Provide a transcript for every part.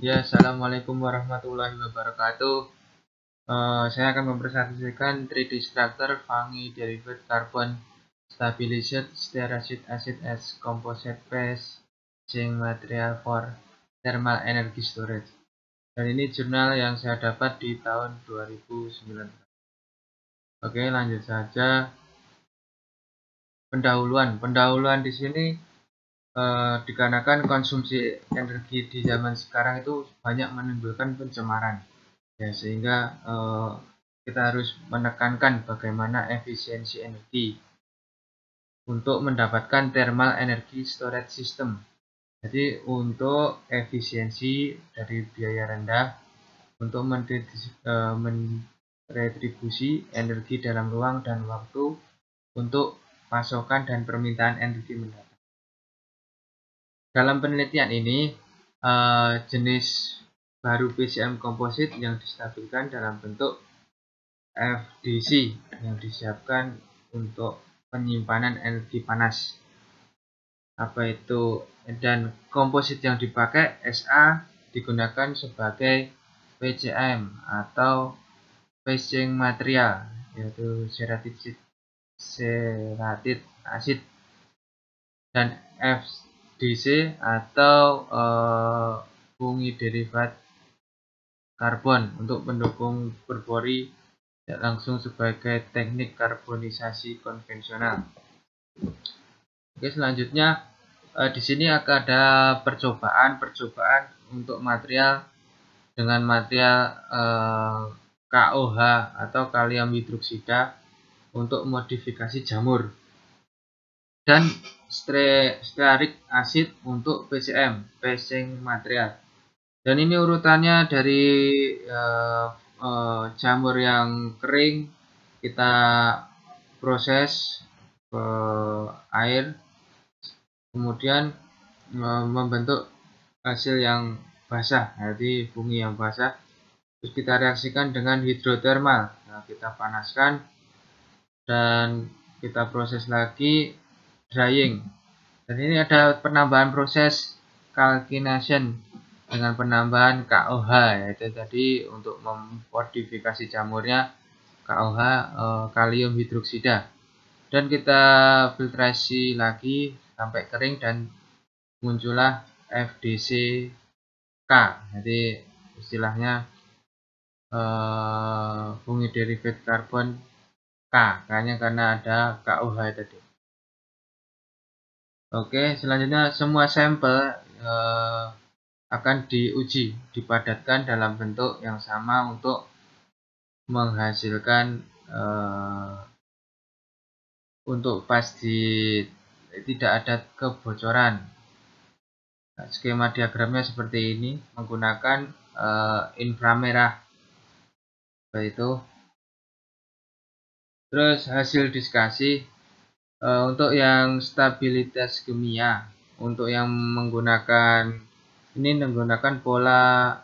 Ya, assalamualaikum warahmatullahi wabarakatuh. Saya akan mempresentasikan 3D structure Fungi derived carbon stabilized stereoacid acid as composite phasing material for thermal energy storage. Dan ini jurnal yang saya dapat di tahun 2009. Oke, lanjut saja. Pendahuluan di sini dikarenakan konsumsi energi di zaman sekarang itu banyak menimbulkan pencemaran. Ya, sehingga kita harus menekankan bagaimana efisiensi energi untuk mendapatkan thermal energy storage system. Jadi untuk efisiensi dari biaya rendah untuk meretribusi energi dalam ruang dan waktu untuk pasokan dan permintaan energi mendatang. Dalam penelitian ini jenis baru PCM komposit yang distabilkan dalam bentuk FDC yang disiapkan untuk penyimpanan energi panas. Dan komposit yang dipakai SA digunakan sebagai PCM atau phasing material, yaitu ceratide acid, dan FDC atau fungi derived karbon untuk pendukung berpori langsung sebagai teknik karbonisasi konvensional. Oke, selanjutnya di sini akan ada percobaan untuk material dengan material KOH atau kalium hidroksida untuk modifikasi jamur, dan stearic acid untuk PCM phasing material. Dan ini urutannya dari jamur yang kering kita proses ke air, kemudian membentuk hasil yang basah, jadi fungi yang basah, terus kita reaksikan dengan hidrotermal. Nah, kita panaskan dan kita proses lagi drying. Dan ini ada penambahan proses calcination dengan penambahan KOH, yaitu tadi untuk memodifikasi jamurnya KOH kalium hidroksida, dan kita filtrasi lagi sampai kering dan muncullah FDCK. Jadi istilahnya fungi derived carbon K, kayaknya karena ada KOH tadi. Oke, selanjutnya semua sampel akan diuji, dipadatkan dalam bentuk yang sama untuk menghasilkan untuk pasti tidak ada kebocoran. Nah, skema diagramnya seperti ini menggunakan inframerah, yaitu terus hasil diskusi untuk yang stabilitas kimia, untuk yang menggunakan pola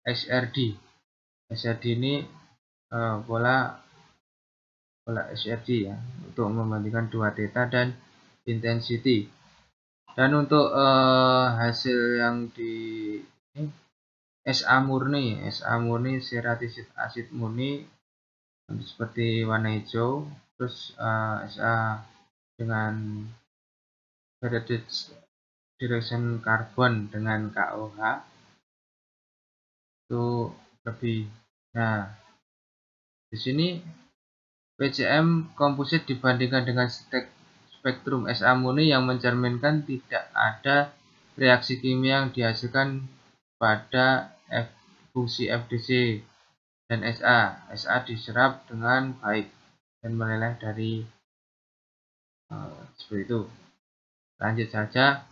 SRD. SRD ini pola SRD ya, untuk membandingkan 2 theta dan intensity. Dan untuk hasil yang di SA murni ceratide acid murni seperti warna hijau, terus SA dengan direction carbon dengan KOH itu lebih. Nah, di sini PCM komposit dibandingkan dengan spektrum SA murni yang mencerminkan tidak ada reaksi kimia yang dihasilkan pada fungsi FDC dan SA. SA diserap dengan baik dan meleleh dari seperti itu. Lanjut saja.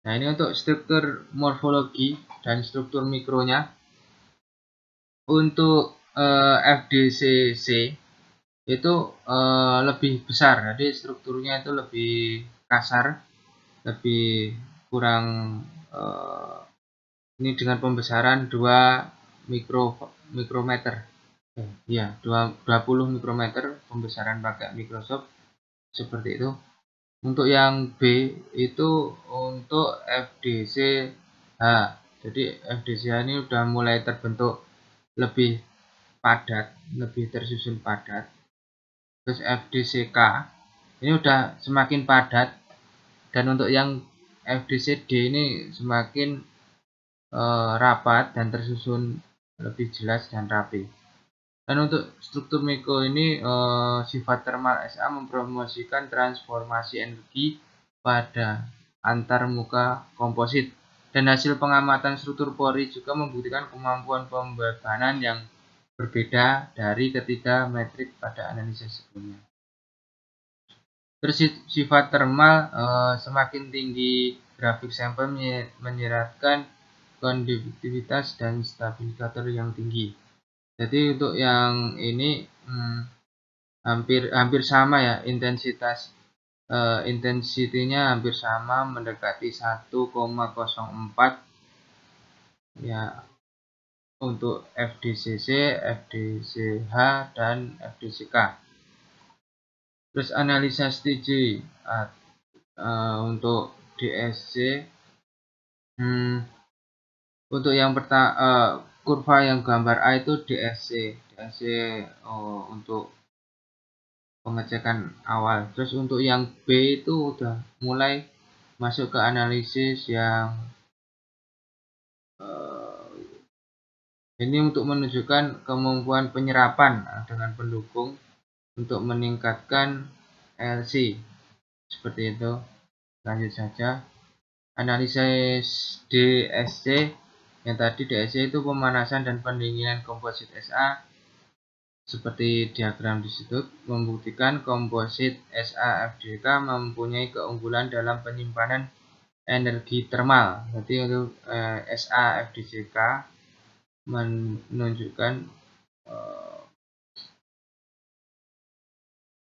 Nah, ini untuk struktur morfologi dan struktur mikronya. Untuk FDCC itu lebih besar, jadi strukturnya itu lebih kasar, lebih kurang ini dengan pembesaran 2 mikrometer. Ya, 20 mikrometer pembesaran pakai mikroskop seperti itu. Untuk yang B itu untuk FDCH Jadi FDCH ini udah mulai terbentuk lebih padat, lebih tersusun padat. Terus FDCK ini udah semakin padat, dan untuk yang FDCD ini semakin rapat dan tersusun lebih jelas dan rapi. Dan untuk struktur mikro ini sifat thermal SA mempromosikan transformasi energi pada antarmuka komposit. Dan hasil pengamatan struktur pori juga membuktikan kemampuan pembebanan yang berbeda dari ketiga metrik pada analisis sebelumnya. Terus sifat thermal semakin tinggi grafik sampel menyeratkan konduktivitas dan stabilisator yang tinggi. Jadi untuk yang ini hampir sama ya, intensitinya hampir sama, mendekati 1,04 ya untuk FDCC, FDCH dan FDCK. Terus analisa stigi untuk DSC, untuk yang pertama kurva yang gambar A itu DSC untuk pengecekan awal. Terus untuk yang B itu udah mulai masuk ke analisis yang ini untuk menunjukkan kemampuan penyerapan dengan pendukung untuk meningkatkan LC. Seperti itu. Lanjut saja. Analisis DSC, yang tadi DSC itu pemanasan dan pendinginan komposit SA. Seperti diagram di situ, membuktikan komposit SA FDK mempunyai keunggulan dalam penyimpanan energi termal. Jadi untuk SA FDCK menunjukkan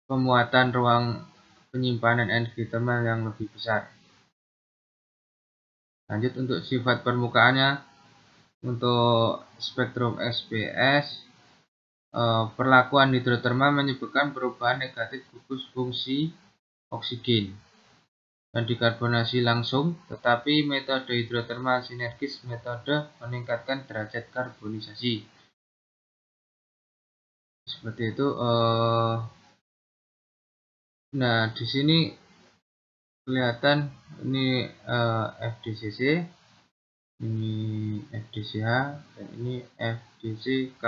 pemuatan ruang penyimpanan energi termal yang lebih besar. Lanjut untuk sifat permukaannya, untuk spektrum SPS, perlakuan hidrotermal menyebabkan perubahan negatif gugus fungsi oksigen dan dikarbonasi langsung, tetapi metode hidrotermal sinergis metode meningkatkan derajat karbonisasi. Seperti itu. Nah, di sini kelihatan ini FDCC, ini FDCH, dan ini FDCK.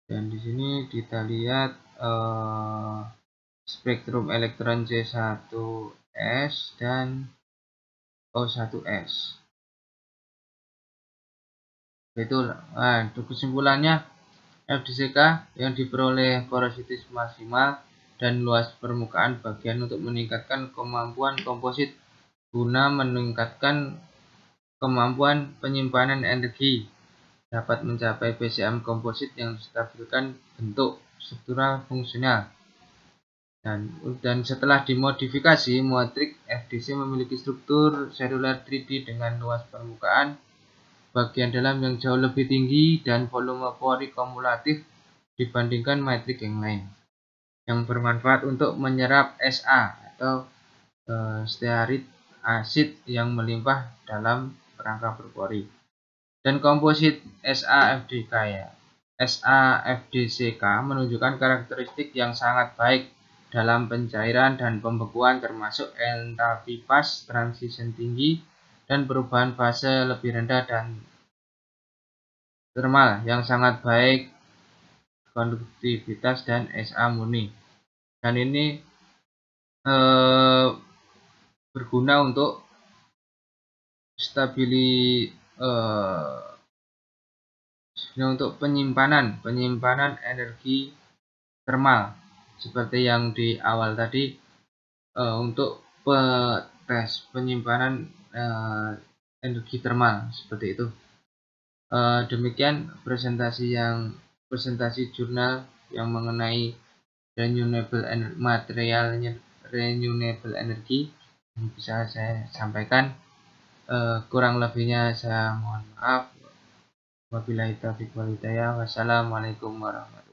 Dan di sini kita lihat spektrum elektron C1S dan O1S. Betul. Nah, untuk kesimpulannya, FDCK yang diperoleh porositas maksimal dan luas permukaan bagian untuk meningkatkan kemampuan komposit guna meningkatkan kemampuan penyimpanan energi, dapat mencapai PCM komposit yang distabilkan bentuk struktural fungsional. Dan setelah dimodifikasi, matrik FDC memiliki struktur seluler 3D dengan luas permukaan bagian dalam yang jauh lebih tinggi dan volume pori kumulatif dibandingkan matrik yang lain, yang bermanfaat untuk menyerap SA atau stearit asid yang melimpah dalam kerangka berpori. Dan komposit SAFDK ya, SAFDCK menunjukkan karakteristik yang sangat baik dalam pencairan dan pembekuan, termasuk entalpi pas, transition tinggi, dan perubahan fase lebih rendah, dan thermal yang sangat baik, konduktivitas dan SA murni. Dan ini berguna untuk untuk penyimpanan energi termal seperti yang di awal tadi, untuk tes penyimpanan energi termal seperti itu. Demikian presentasi jurnal yang mengenai renewable energy yang bisa saya sampaikan. Kurang lebihnya saya mohon maaf. Wabillahi taufiq wal hidayah. Wassalamualaikum warahmatullahi wabarakatuh.